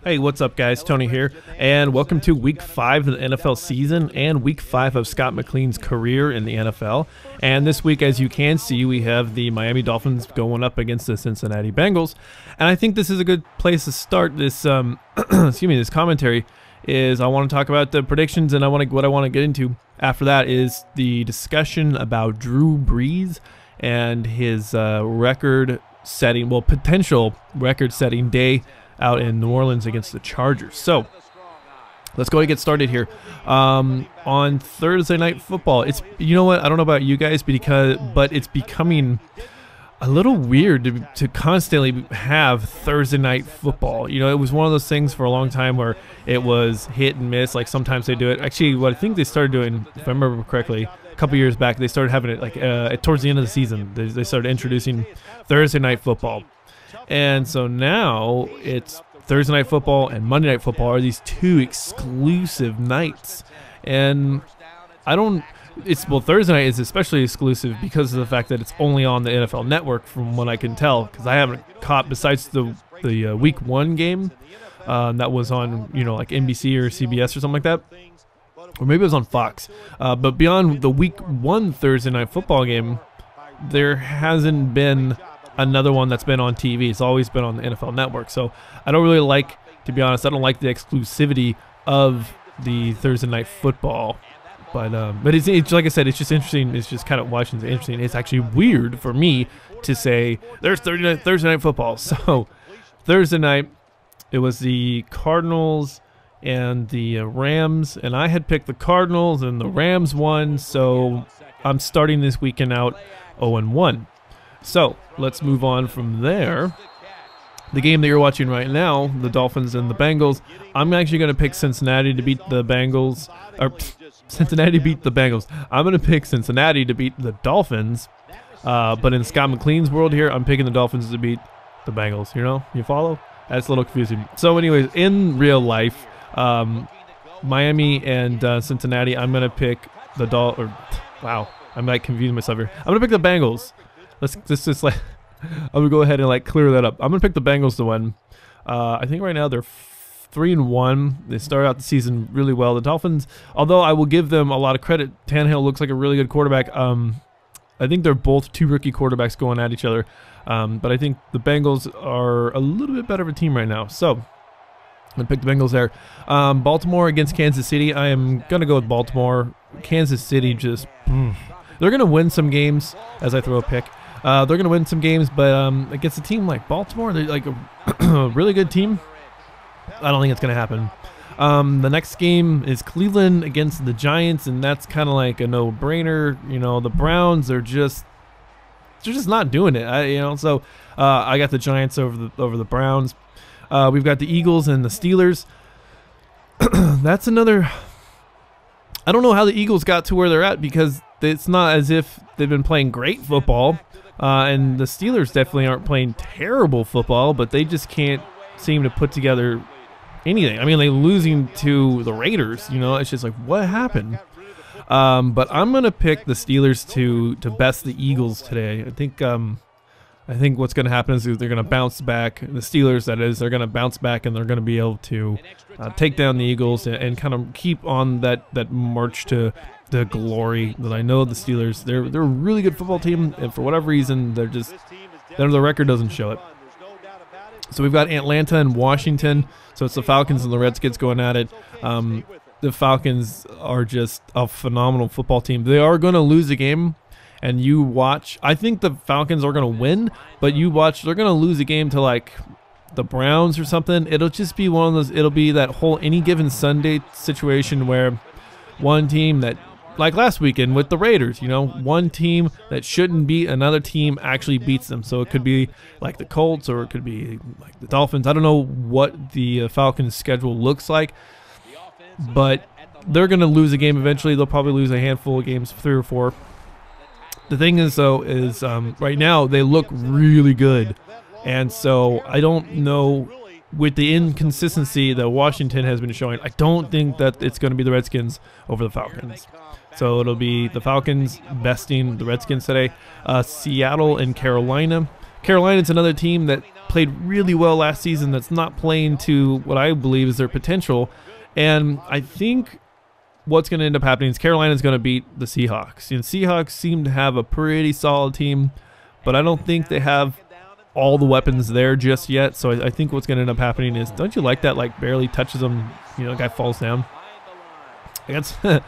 Hey, what's up, guys? Tony here, and welcome to Week 5 of the NFL season and Week 5 of Scott McLean's career in the NFL. And this week, as you can see, we have the Miami Dolphins going up against the Cincinnati Bengals. And I think this is a good place to start this this commentary. I want to talk about the predictions, and what I want to get into after that is the discussion about Drew Breese and his potential record-setting day out in New Orleans against the Chargers. So let's go ahead and get started here. On Thursday Night Football, you know what? I don't know about you guys, but it's becoming a little weird to constantly have Thursday Night Football. You know, it was one of those things for a long time where it was hit and miss. Like sometimes they do it. Actually, what I think they started doing, if I remember correctly, a couple years back, they started having it like towards the end of the season. They started introducing Thursday Night Football. And so now it's Thursday Night Football and Monday Night Football are these two exclusive nights. And Thursday night is especially exclusive because of the fact that it's only on the NFL Network, from what I can tell, because I haven't caught, besides the Week 1 game that was on, like NBC or CBS or something like that, or maybe it was on Fox. But beyond the Week 1 Thursday Night Football game, there hasn't been another one that's been on TV. It's always been on the NFL Network. So I don't really like, to be honest, I don't like the exclusivity of the Thursday Night Football. But it's like I said, it's just interesting. It's just kind of watching it interesting. It's actually weird for me to say there's Thursday Night Football. So Thursday night, it was the Cardinals and the Rams, and I had picked the Cardinals, and the Rams won. So I'm starting this weekend out 0-1. So let's move on from there. The game that you're watching right now, the Dolphins and the Bengals, I'm actually going to pick Cincinnati to beat the Bengals. Cincinnati beat the Bengals. I'm going to pick Cincinnati to beat the Dolphins. But in Scott McLean's world here, I'm picking the Dolphins to beat the Bengals. You follow? That's a little confusing. So anyways, in real life, Miami and Cincinnati, I'm going to pick the Wow, I'm like confusing myself here. I'm going to pick the Bengals. Let's just I'm gonna go ahead and clear that up. I'm gonna pick the Bengals to win. I think right now they're 3-1. They started out the season really well. The Dolphins, although I will give them a lot of credit, Tannehill looks like a really good quarterback. I think they're both two rookie quarterbacks going at each other. But I think the Bengals are a little bit better of a team right now. So I'm gonna pick the Bengals there. Baltimore against Kansas City. I am gonna go with Baltimore. Kansas City just they're gonna win some games as I throw a pick. They're going to win some games, but against a team like Baltimore, they're like a really good team. I don't think it's going to happen. The next game is Cleveland against the Giants, and that's kind of like a no-brainer. The Browns they're just not doing it. So I got the Giants over the Browns. We've got the Eagles and the Steelers. That's another. I don't know how the Eagles got to where they're at, because it's not as if they've been playing great football. And the Steelers definitely aren't playing terrible football, but they just can't seem to put together anything. I mean, they're losing to the Raiders. It's just like, what happened? But I'm gonna pick the Steelers to best the Eagles today. I think what's gonna happen is they're gonna bounce back. The Steelers, that is, they're gonna bounce back, and they're gonna be able to take down the Eagles and kind of keep on that march to the glory that I know the Steelers. They're a really good football team, and for whatever reason, the record doesn't show it. So we've got Atlanta and Washington. So it's the Falcons and the Redskins going at it. The Falcons are just a phenomenal football team. They are going to lose a game, and you watch. I think the Falcons are going to win, but you watch. They're going to lose a game to like the Browns or something. It'll just be one of those. It'll be that whole any given Sunday situation where one team that, like last weekend with the Raiders, one team that shouldn't beat another team actually beats them. So it could be like the Colts, or it could be like the Dolphins. I don't know what the Falcons' schedule looks like, but they're going to lose a game eventually. They'll probably lose a handful of games, 3 or 4. The thing is, though, is right now they look really good. And so I don't know, with the inconsistency that Washington has been showing, I don't think that it's going to be the Redskins over the Falcons. So it'll be the Falcons besting the Redskins today. Seattle and Carolina. Carolina's another team that played really well last season that's not playing to what I believe is their potential. And I think what's going to end up happening is Carolina's going to beat the Seahawks. And Seahawks seem to have a pretty solid team, but I don't think they have all the weapons there just yet. So I think what's going to end up happening is, don't you like that, like barely touches him, you know, the guy falls down. That's when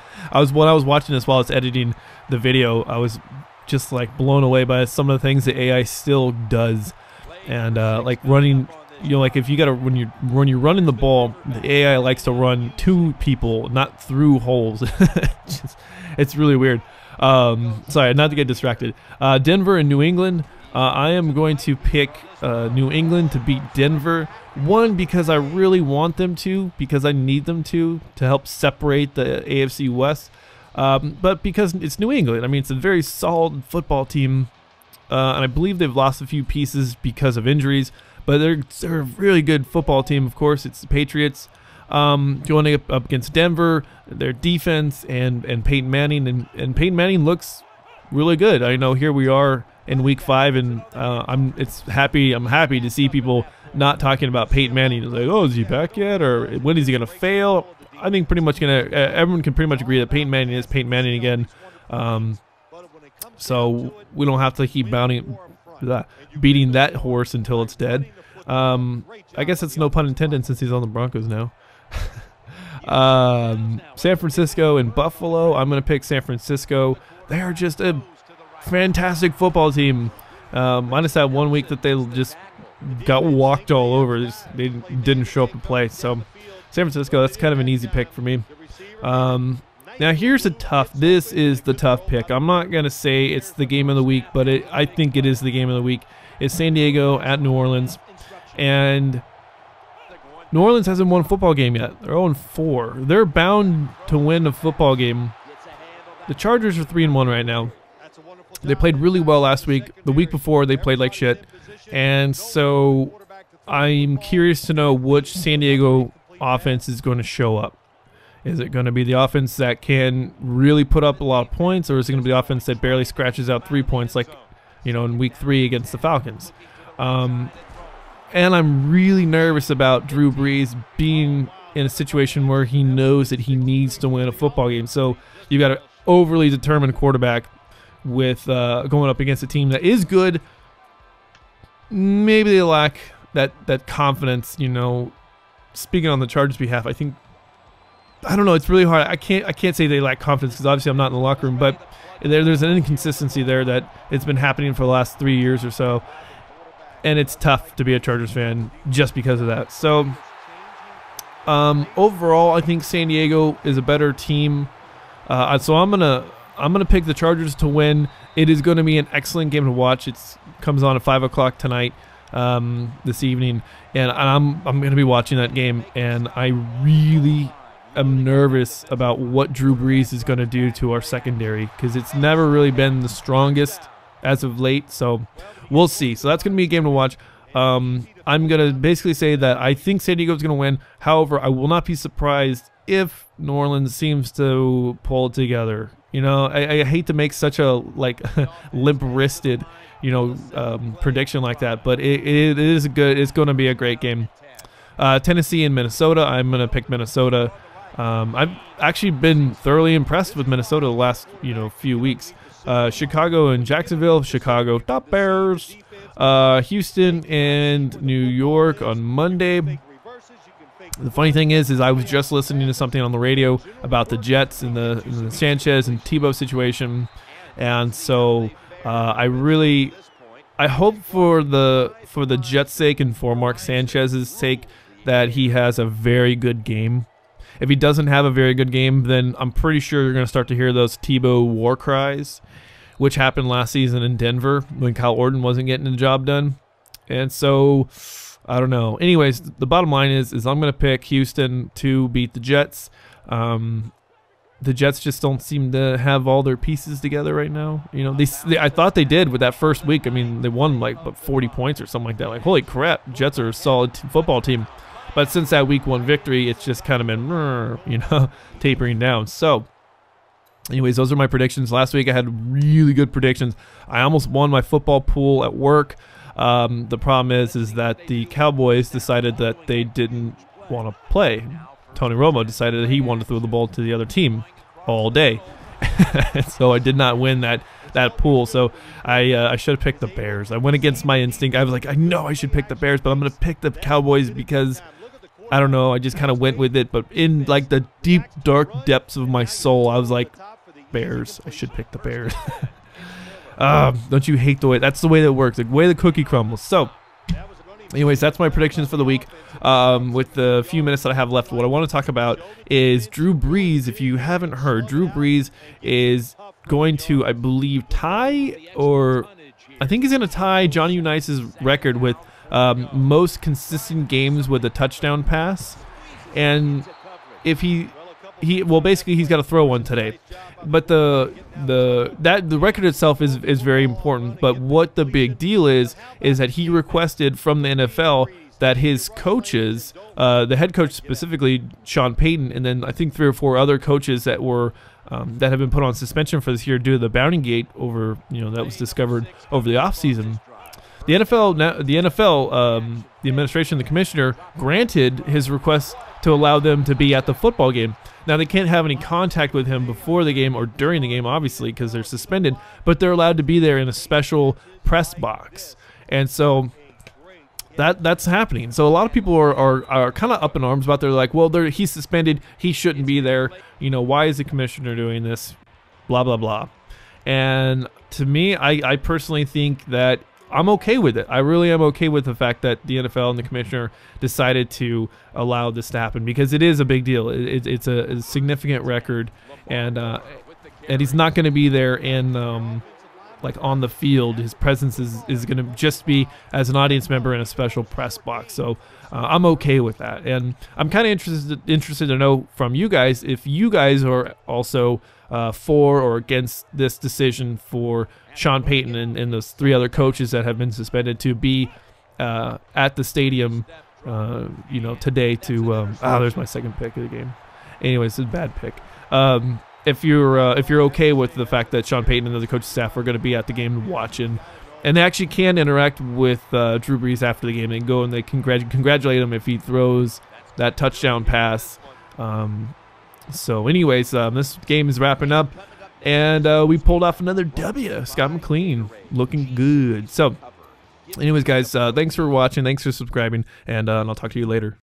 I was watching this while I was editing the video, I was just like blown away by some of the things the AI still does. And like running, you know, like if you gotta, when you're running the ball, the AI likes to run to people, not through holes. It's really weird. Sorry, not to get distracted. Denver and New England. I am going to pick New England to beat Denver. One, because I really want them to, because I need them to help separate the AFC West. But because it's New England. I mean, it's a very solid football team. And I believe they've lost a few pieces because of injuries. But they're a really good football team, of course. It's the Patriots. Going up against Denver, their defense, and Peyton Manning. And Peyton Manning looks really good. I know here we are in week 5, and I'm happy to see people not talking about Peyton Manning. It's like, oh, is he back yet, or when is he gonna fail? I think pretty much everyone can pretty much agree that Peyton Manning is Peyton Manning again. So we don't have to keep beating that horse until it's dead. I guess it's no pun intended since he's on the Broncos now. San Francisco and Buffalo. I'm gonna pick San Francisco. They are just a fantastic football team, minus that 1 week that they just got walked all over. They didn't show up to play. So San Francisco, that's kind of an easy pick for me. Now here's this is the tough pick. I'm not gonna say it's the game of the week, but I think it is the game of the week. It's San Diego at New Orleans, and New Orleans hasn't won a football game yet. They're 0-4. They're bound to win a football game. The Chargers are 3-1 right now. They played really well last week. The week before, they played like shit. And so I'm curious to know which San Diego offense is going to show up. Is it going to be the offense that can really put up a lot of points, or is it going to be the offense that barely scratches out 3 points like, you know, in week 3 against the Falcons? And I'm really nervous about Drew Breese being in a situation where he knows that he needs to win a football game. So you've got an overly determined quarterback with going up against a team that is good. Maybe they lack that confidence, you know. Speaking on the Chargers' behalf, I don't know, it's really hard. I can't say they lack confidence because obviously I'm not in the locker room, but there's an inconsistency there that it's been happening for the last 3 years or so, and it's tough to be a Chargers fan just because of that. So overall, I think San Diego is a better team. So I'm gonna pick the Chargers to win. It is going to be an excellent game to watch. It comes on at 5 o'clock tonight, this evening, and I'm going to be watching that game. And I really am nervous about what Drew Brees is going to do to our secondary, because it's never really been the strongest as of late. So we'll see. So that's going to be a game to watch. I'm going to basically say that I think San Diego is going to win. However, I will not be surprised if New Orleans seems to pull it together. You know, I hate to make such a limp-wristed, you know, prediction like that, but it is good. It's going to be a great game. Tennessee and Minnesota. I'm going to pick Minnesota. I've actually been thoroughly impressed with Minnesota the last few weeks. Chicago and Jacksonville. Chicago Top Bears. Houston and New York on Monday. The funny thing is I was just listening to something on the radio about the Jets and the Sanchez and Tebow situation, and so I hope for the Jets' sake and for Mark Sanchez's sake that he has a very good game. If he doesn't have a very good game, then I'm pretty sure you're going to start to hear those Tebow war cries, which happened last season in Denver when Kyle Orton wasn't getting the job done. And so I don't know. Anyways, the bottom line is I'm going to pick Houston to beat the Jets. The Jets just don't seem to have all their pieces together right now. You know, I thought they did with that first week. I mean, they won like 40 points or something like that. Like, holy crap, Jets are a solid football team. But since that week 1 victory, it's just kind of been, tapering down. So, anyways, those are my predictions. Last week I had really good predictions. I almost won my football pool at work. The problem is that the Cowboys decided that they didn't want to play. Tony Romo decided that he wanted to throw the ball to the other team all day. And so I did not win that pool. So I should have picked the Bears. I went against my instinct. I was like, I know I should pick the Bears, but I'm going to pick the Cowboys because, I don't know, I just kind of went with it. But in like the deep, dark depths of my soul, I was like, Bears. I should pick the Bears. Don't you hate the way? That's the way that it works. The way the cookie crumbles. So, anyways, that's my predictions for the week. With the few minutes that I have left, what I want to talk about is Drew Breese. If you haven't heard, Drew Breese is going to, I believe, tie, or I think he's going to tie Johnny Unitas' record with most consistent games with a touchdown pass. And if well, basically he's got to throw one today. But the record itself is very important. But what the big deal is that he requested from the NFL that his coaches, the head coach specifically, Sean Payton, and then I think 3 or 4 other coaches that were that have been put on suspension for this year due to the Bounty Gate over, that was discovered over the offseason. The NFL, the administration, the commissioner granted his request to allow them to be at the football game. Now, they can't have any contact with him before the game or during the game, obviously, because they're suspended, but they're allowed to be there in a special press box. And so that's happening. So a lot of people are kind of up in arms about it. They're like, well, he's suspended. He shouldn't be there. Why is the commissioner doing this? Blah, blah, blah. And to me, I personally think that I'm okay with it. I really am okay with the fact that the NFL and the commissioner decided to allow this to happen because it is a big deal. It's a significant record, and he's not going to be there in like on the field. His presence is going to just be as an audience member in a special press box. So I'm okay with that, and I'm kind of interested to know from you guys if you guys are also for or against this decision for Sean Payton and those 3 other coaches that have been suspended to be at the stadium, today. There's my second pick of the game. Anyways, it's a bad pick. If you're okay with the fact that Sean Payton and the other coaching staff are going to be at the game watching, and they actually can interact with Drew Brees after the game and go and they congratulate him if he throws that touchdown pass. So anyways, this game is wrapping up, and we pulled off another W. Scott McLean looking good. So anyways, guys, thanks for watching. Thanks for subscribing, and I'll talk to you later.